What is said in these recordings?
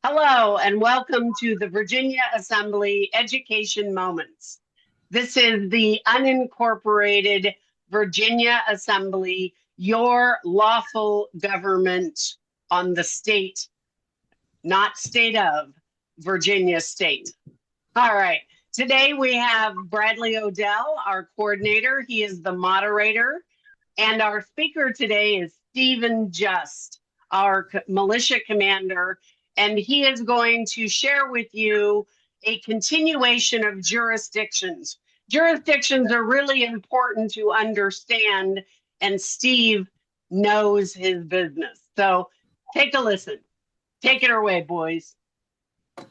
Hello, and welcome to the Virginia Assembly Education Moments. This is the unincorporated Virginia Assembly, your lawful government on the state, not state of, Virginia state. All right, today we have Bradley Odell, our coordinator. He is the moderator. And our speaker today is Stephen Just, our militia commander, and he is going to share with you a continuation of jurisdictions. Jurisdictions are really important to understand, and Steve knows his business. So take a listen. Take it away, boys.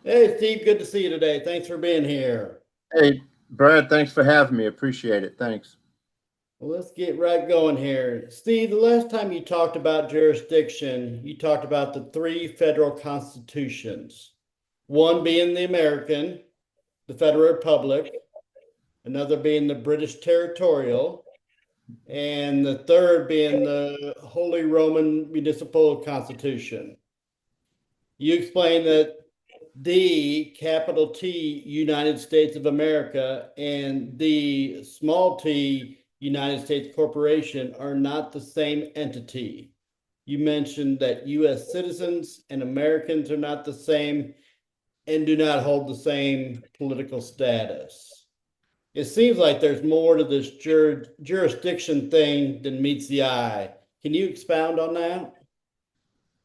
Hey, Steve, good to see you today. Thanks for being here. Hey, Brad, thanks for having me. Appreciate it. Thanks. Well, let's get right going here. Steve, the last time you talked about jurisdiction, you talked about the three federal constitutions, one being the American, the Federal Republic, another being the British Territorial, and the third being the Holy Roman Municipal Constitution. You explained that the capital T United States of America and the small t United States Corporation are not the same entity. You mentioned that US citizens and Americans are not the same and do not hold the same political status. It seems like there's more to this jurisdiction thing than meets the eye. Can you expound on that?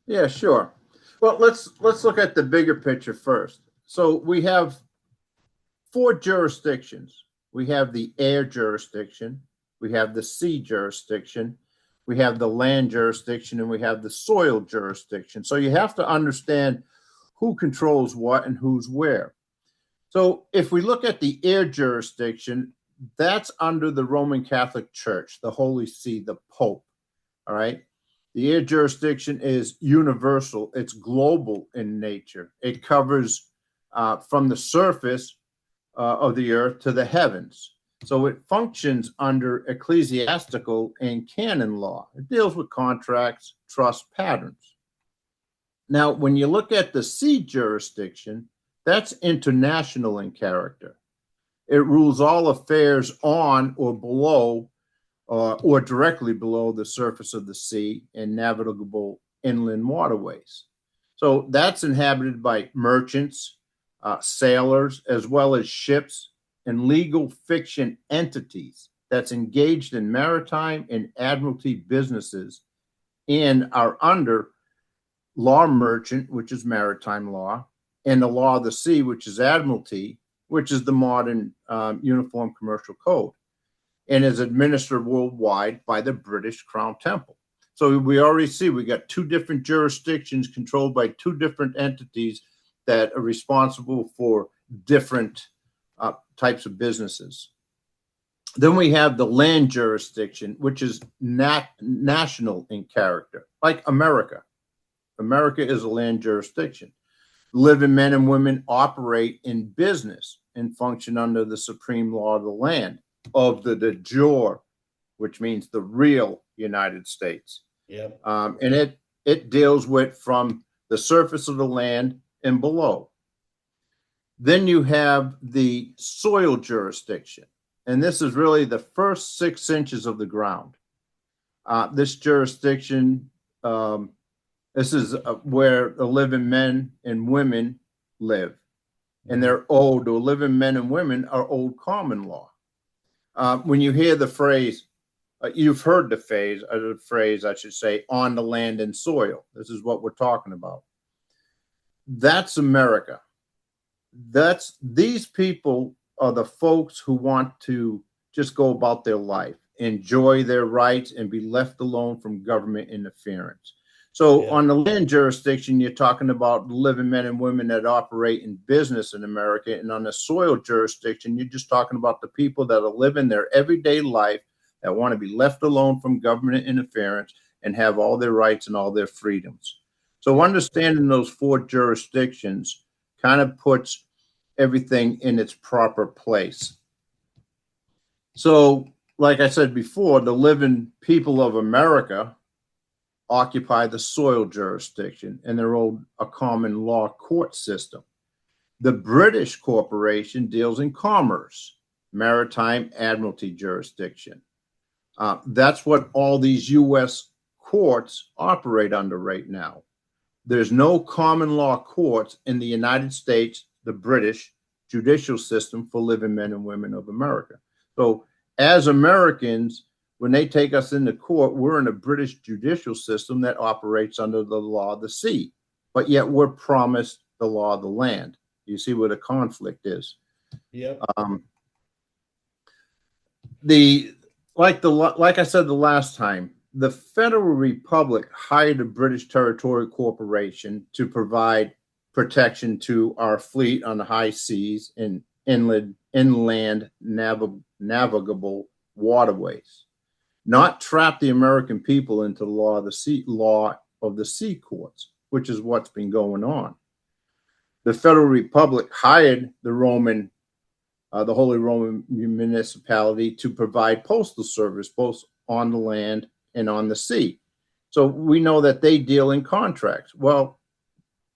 Yeah, sure. Well, let's look at the bigger picture first. So we have four jurisdictions. We have the air jurisdiction, we have the sea jurisdiction, we have the land jurisdiction, and we have the soil jurisdiction. So you have to understand who controls what and who's where. So if we look at the air jurisdiction, that's under the Roman Catholic Church, the Holy See, the Pope. All right. The air jurisdiction is universal. It's global in nature. It covers from the surface of the earth to the heavens. So it functions under ecclesiastical and canon law. It deals with contracts, trust patterns. Now, when you look at the sea jurisdiction, that's international in character. It rules all affairs on or below or directly below the surface of the sea and navigable inland waterways. So that's inhabited by merchants, sailors, as well as ships and legal fiction entities that's engaged in maritime and admiralty businesses and are under law merchant, which is maritime law, and the law of the sea, which is admiralty, which is the modern Uniform Commercial Code, and is administered worldwide by the British Crown Temple. So we already see we got two different jurisdictions controlled by two different entities that are responsible for different types of businesses. Then we have the land jurisdiction, which is national in character, like America. America is a land jurisdiction. Living men and women operate in business and function under the supreme law of the land, of the de jure, which means the real United States. Yep. And it deals with from the surface of the land and below. Then you have the soil jurisdiction, and this is really the first 6 inches of the ground. This jurisdiction, this is where the living men and women live, and they're owed, or living men and women are owed common law. When you hear the phrase, you've heard the phrase, I should say, on the land and soil. This is what we're talking about. That's America. These people are the folks who want to just go about their life, enjoy their rights, and be left alone from government interference. So on the land jurisdiction, you're talking about living men and women that operate in business in America. And on the soil jurisdiction, you're just talking about the people that are living their everyday life that want to be left alone from government interference and have all their rights and all their freedoms. So understanding those four jurisdictions kind of puts everything in its proper place. So, like I said before, the living people of America occupy the soil jurisdiction, and they're owed a common law court system. The British corporation deals in commerce, maritime admiralty jurisdiction. That's what all these U.S. courts operate under right now. There's no common law courts in the United States, the British judicial system for living men and women of America. So as Americans, when they take us into court, we're in a British judicial system that operates under the law of the sea, but yet we're promised the law of the land. You see what a conflict is. Yep. Like I said the last time, the Federal Republic hired a British territorial corporation to provide protection to our fleet on the high seas and inland navigable waterways, not trap the American people into the law of the sea courts, which is what's been going on. The Federal Republic hired the Holy Roman Municipality to provide postal service both on the land and on the sea. So we know that they deal in contracts. Well,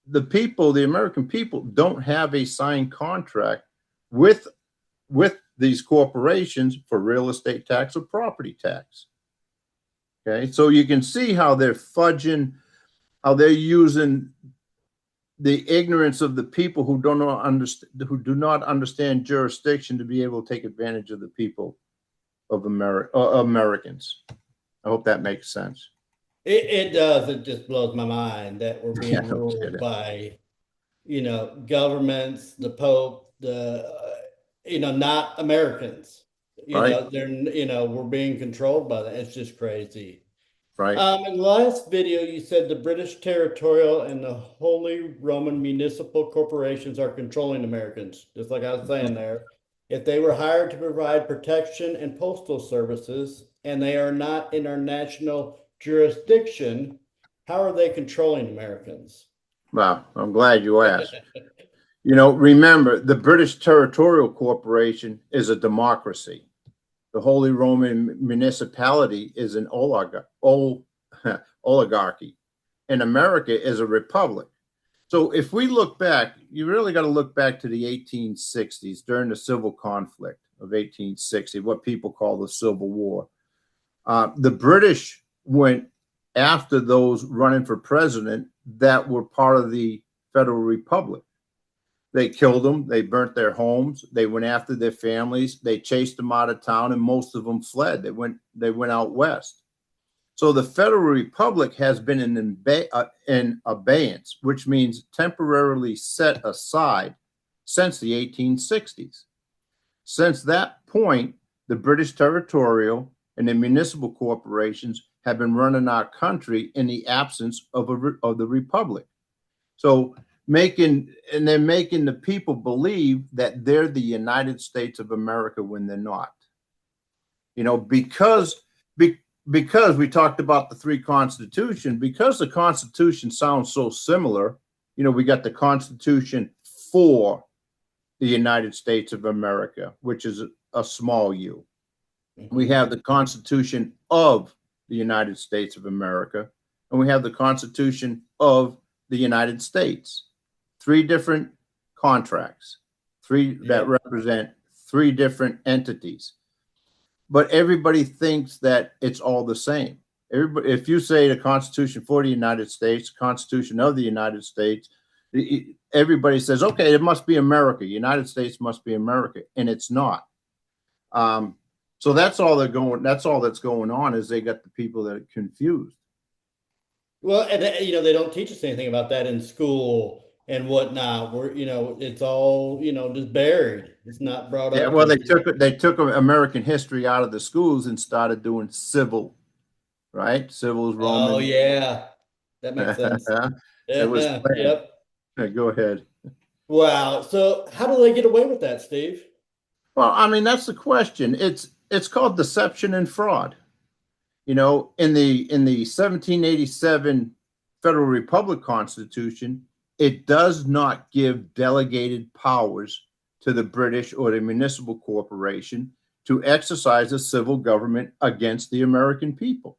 the American people don't have a signed contract with these corporations for real estate tax or property tax. Okay, so you can see how they're fudging, how they're using the ignorance of the people who do not understand jurisdiction to be able to take advantage of the people of Americans. I hope that makes sense. It does. It just blows my mind that we're being Yeah, ruled by, governments, the Pope, not Americans. Right. We're being controlled by that. It's just crazy. Right. In the last video, you said the British territorial and the Holy Roman municipal corporations are controlling Americans, just like I was saying there. If they were hired to provide protection and postal services, and they are not in our national jurisdiction, how are they controlling Americans? Well, I'm glad you asked. Remember, the British Territorial Corporation is a democracy. The Holy Roman Municipality is an oligarchy, and America is a republic. So if we look back, you really got to look back to the 1860s during the civil conflict of 1860, what people call the Civil War. The British went after those running for president that were part of the Federal Republic. They killed them. They burnt their homes. They went after their families. They chased them out of town, and most of them fled. They went out west. So the Federal Republic has been in abeyance, which means temporarily set aside since the 1860s. Since that point, the British territorial and the municipal corporations have been running our country in the absence of the Republic. So they're making the people believe that they're the United States of America when they're not. Because we talked about the three constitutions, because the Constitution sounds so similar, we got the Constitution for the United States of America, which is a small u. We have the Constitution of the United States of America, and we have the Constitution of the United States. Three different contracts, that represent three different entities. But everybody thinks that it's all the same. If you say the Constitution for the United States, Constitution of the United States, everybody says, okay, it must be America. United States must be America, and it's not. So that's all that's going on is they got the people that are confused. Well, and they don't teach us anything about that in school and whatnot. It's all just buried. It's not brought up. Yeah, well, they took American history out of the schools and started doing civil, right? Civil is Roman. Oh yeah, that makes sense. It was Yep. Go ahead. Wow. So how do they get away with that, Steve? Well, I mean, that's the question. It's called deception and fraud. In the 1787 Federal Republic Constitution, it does not give delegated powers to the British or the municipal corporation to exercise a civil government against the American people.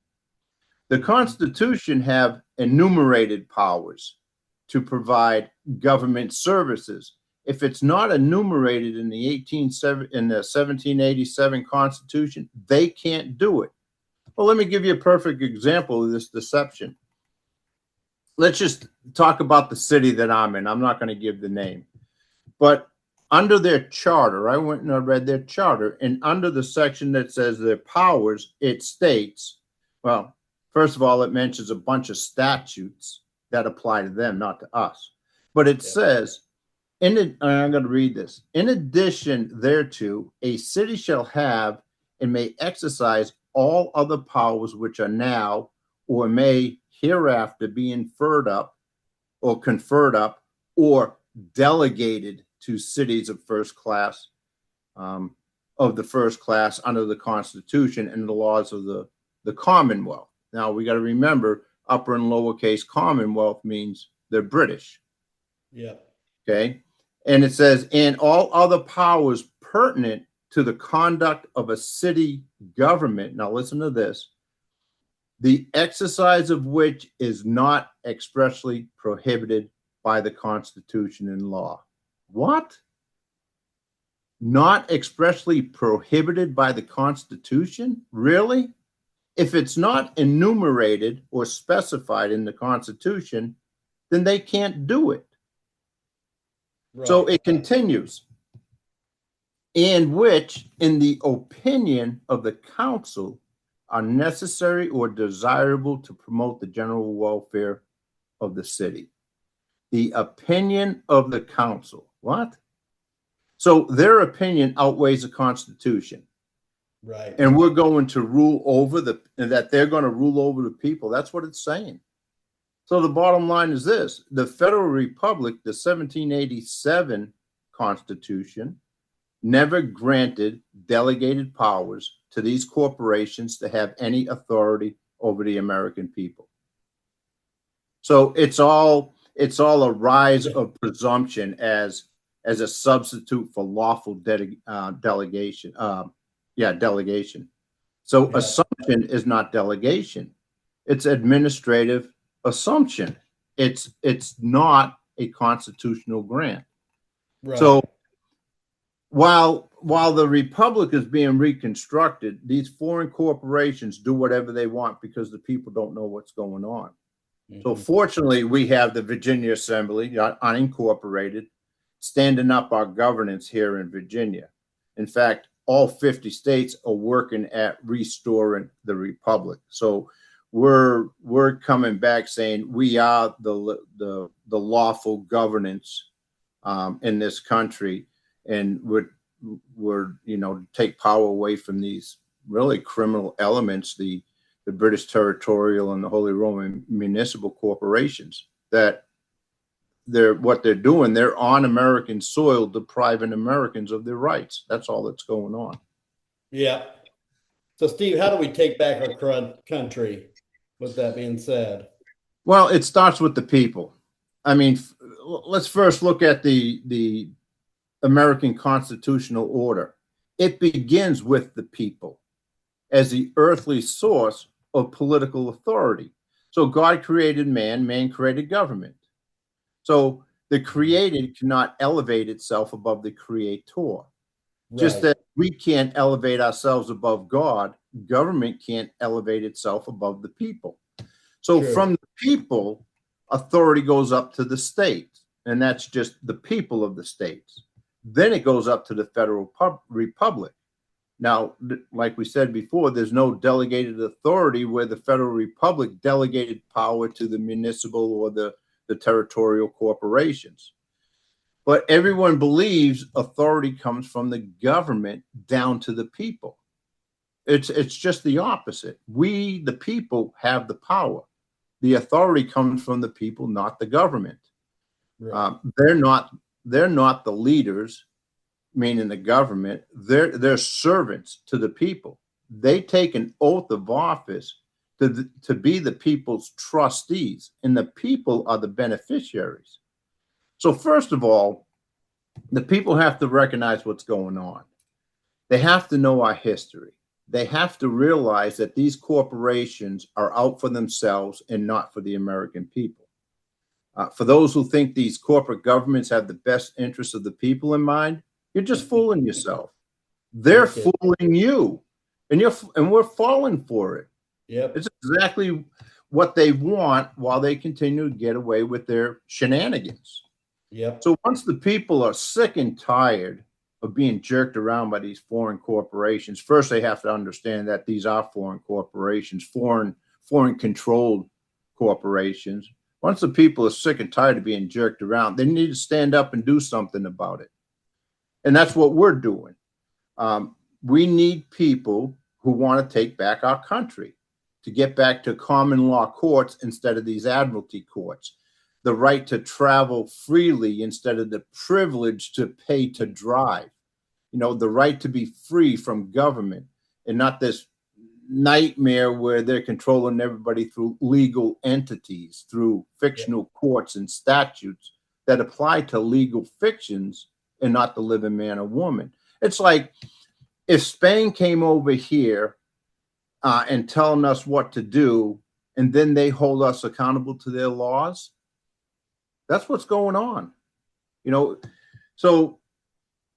The Constitution have enumerated powers to provide government services. If it's not enumerated in the 1787 Constitution, they can't do it. Well, let me give you a perfect example of this deception. Let's just talk about the city that I'm in. I'm not going to give the name. But under their charter, I went and I read their charter, and under the section that says their powers, it states, well, first of all, it mentions a bunch of statutes that apply to them, not to us. But it says, I'm going to read this. In addition thereto, a city shall have and may exercise all other powers which are now or may hereafter be inferred up or conferred up or delegated to cities of first class, of the first class under the Constitution and the laws of the Commonwealth. Now, we got to remember, upper and lowercase Commonwealth means they're British. Yeah. Okay. And it says, and all other powers pertinent to the conduct of a city government. Now, listen to this. The exercise of which is not expressly prohibited by the Constitution and law. What? Not expressly prohibited by the Constitution? Really? If it's not enumerated or specified in the Constitution, then they can't do it. Right. So it continues. And which, in the opinion of the council, are necessary or desirable to promote the general welfare of the city. The opinion of the council. What? So their opinion outweighs the Constitution. Right. And we're going to rule over that they're going to rule over the people. That's what it's saying. So the bottom line is this. The Federal Republic, the 1787 Constitution, never granted delegated powers to these corporations to have any authority over the American people. So it's all a rise of presumption as a substitute for lawful delegation. Delegation. So assumption is not delegation. It's administrative assumption. It's not a constitutional grant. Right. So while the republic is being reconstructed, these foreign corporations do whatever they want because the people don't know what's going on. Mm-hmm. So fortunately, we have the Virginia Assembly, unincorporated, standing up our governance here in Virginia. In fact, all 50 states are working at restoring the republic. So we're coming back saying we are the lawful governance in this country, and we're take power away from these really criminal elements, the British territorial and the Holy Roman municipal corporations that what they're doing, they're on American soil, depriving Americans of their rights. That's all that's going on. Yeah. So, Steve, how do we take back our country? With that being said, well, it starts with the people. I mean, let's first look at the American constitutional order. It begins with the people as the earthly source of political authority. So God created man, man created government. So the created cannot elevate itself above the creator. Right. Just that we can't elevate ourselves above God, government can't elevate itself above the people. So True. From the people, authority goes up to the states, and that's just the people of the states. Then it goes up to the federal republic. Now, like we said before, there's no delegated authority where the federal republic delegated power to the municipal or the territorial corporations. But everyone believes authority comes from the government down to the people. It's just the opposite. We, the people, have the power. The authority comes from the people, not the government. Right. They're not the leaders, meaning the government. They're servants to the people. They take an oath of office to be the people's trustees, and the people are the beneficiaries. So first of all, the people have to recognize what's going on. They have to know our history. they have to realize that these corporations are out for themselves and not for the American people. For those who think these corporate governments have the best interests of the people in mind, you're just fooling yourself. They're fooling you, and we're falling for it. Yep. It's exactly what they want while they continue to get away with their shenanigans. Yep. So once the people are sick and tired of being jerked around by these foreign corporations, first they have to understand that these are foreign corporations, foreign controlled corporations. Once the people are sick and tired of being jerked around, they need to stand up and do something about it. And that's what we're doing. We need people who want to take back our country, to get back to common law courts instead of these admiralty courts, the right to travel freely instead of the privilege to pay to drive, the right to be free from government and not this nightmare where they're controlling everybody through legal entities, through fictional courts and statutes that apply to legal fictions and not the living man or woman. It's like if Spain came over here and telling us what to do, and then they hold us accountable to their laws. That's what's going on. So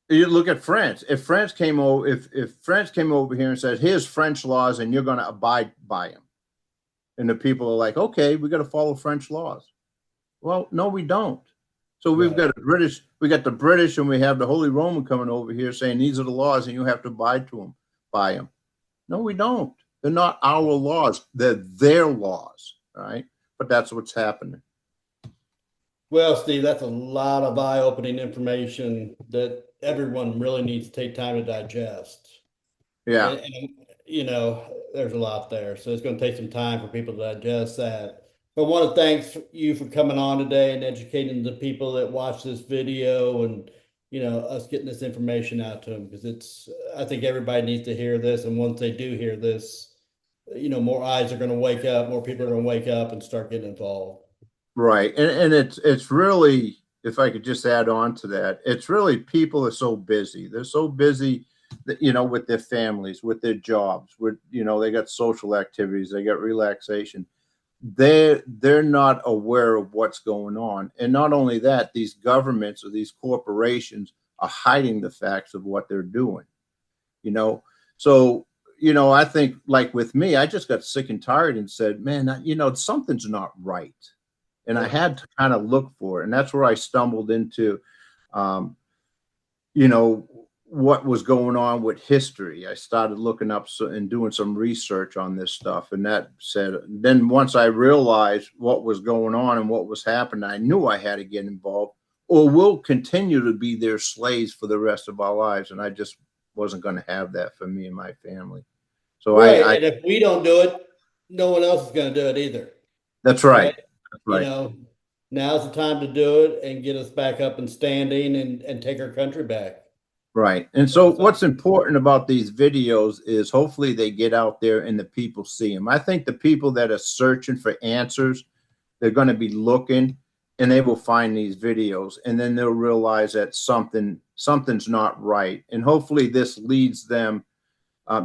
you look at France. If France came over, if France came over here and said, "Here's French laws, and you're going to abide by them," and the people are like, "Okay, we got to follow French laws." Well, no, we don't. So we've got we got the British, and we have the Holy Roman coming over here saying these are the laws, and you have to abide to them, by them. No, we don't. They're not our laws. They're their laws, right? But that's what's happening. Well, Steve, that's a lot of eye-opening information that everyone really needs to take time to digest. Yeah. And, there's a lot there. So it's going to take some time for people to digest that. But I want to thank you for coming on today and educating the people that watch this video and, us getting this information out to them, because I think everybody needs to hear this. And once they do hear this, more eyes are going to wake up, more people are going to wake up and start getting involved. Right. And it's really, if I could just add on to that, it's really people are so busy. They're so busy that, with their families, with their jobs, with, they got social activities, they got relaxation. They're not aware of what's going on. And not only that, these governments or these corporations are hiding the facts of what they're doing, So, I think like with me, I just got sick and tired and said, man, something's not right. And I had to kind of look for it. And that's where I stumbled into, what was going on with history. I started looking up and doing some research on this stuff. And that said, then once I realized what was going on and what was happening, I knew I had to get involved, or we'll continue to be their slaves for the rest of our lives. And I just wasn't going to have that for me and my family. So and if we don't do it, no one else is going to do it either. That's right. Right. Now's the time to do it and get us back up and standing and take our country back. Right. And so what's important about these videos is hopefully they get out there and the people see them. I think the people that are searching for answers, they're going to be looking and they will find these videos, and then they'll realize that something's not right. And hopefully this leads them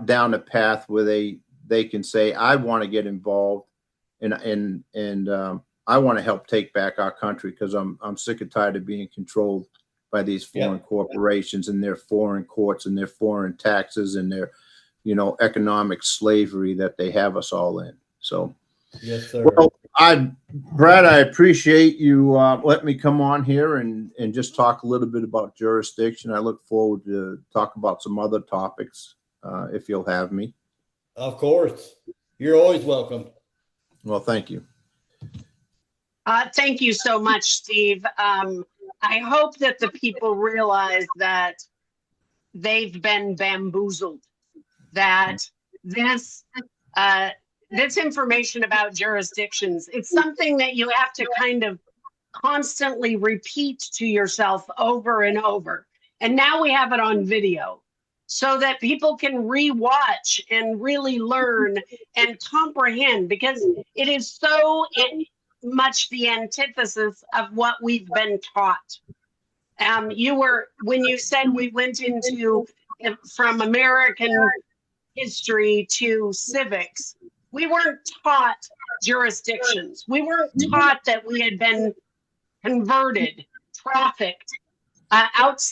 down a path where they can say, I want to get involved and I want to help take back our country, because I'm sick and tired of being controlled by these foreign corporations and their foreign courts and their foreign taxes and their, economic slavery that they have us all in. So, yes, sir. Well, Brad, I appreciate you letting me come on here and just talk a little bit about jurisdiction. I look forward to talk about some other topics if you'll have me. Of course. You're always welcome. Well, thank you. Thank you so much, Steve. I hope that the people realize that they've been bamboozled, that this information about jurisdictions, it's something that you have to kind of constantly repeat to yourself over and over. And now we have it on video so that people can rewatch and really learn and comprehend, because it is so much the antithesis of what we've been taught. When you said we went into from American history to civics, we weren't taught jurisdictions. We weren't taught that we had been converted, trafficked out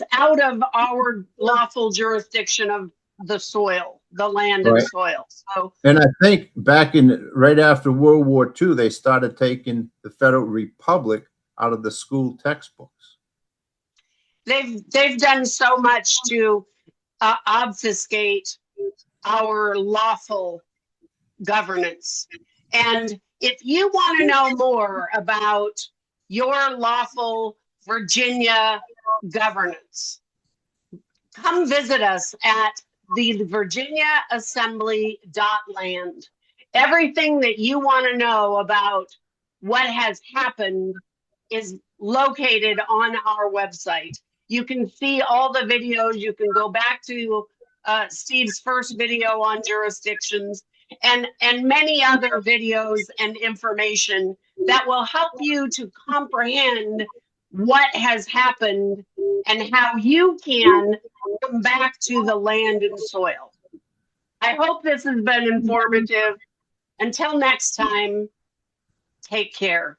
of our lawful jurisdiction of the soil, the land and Right. soil. So, And I think back in right after World War II, they started taking the Federal Republic out of the school textbooks. they've done so much to obfuscate our lawful governance. And if you want to know more about your lawful Virginia governance, come visit us at the virginiaassembly.land. Everything that you want to know about what has happened is located on our website. You can see all the videos. You can go back to Steve's first video on jurisdictions and many other videos and information that will help you to comprehend what has happened and how you can come back to the land and soil. I hope this has been informative. Until next time, take care.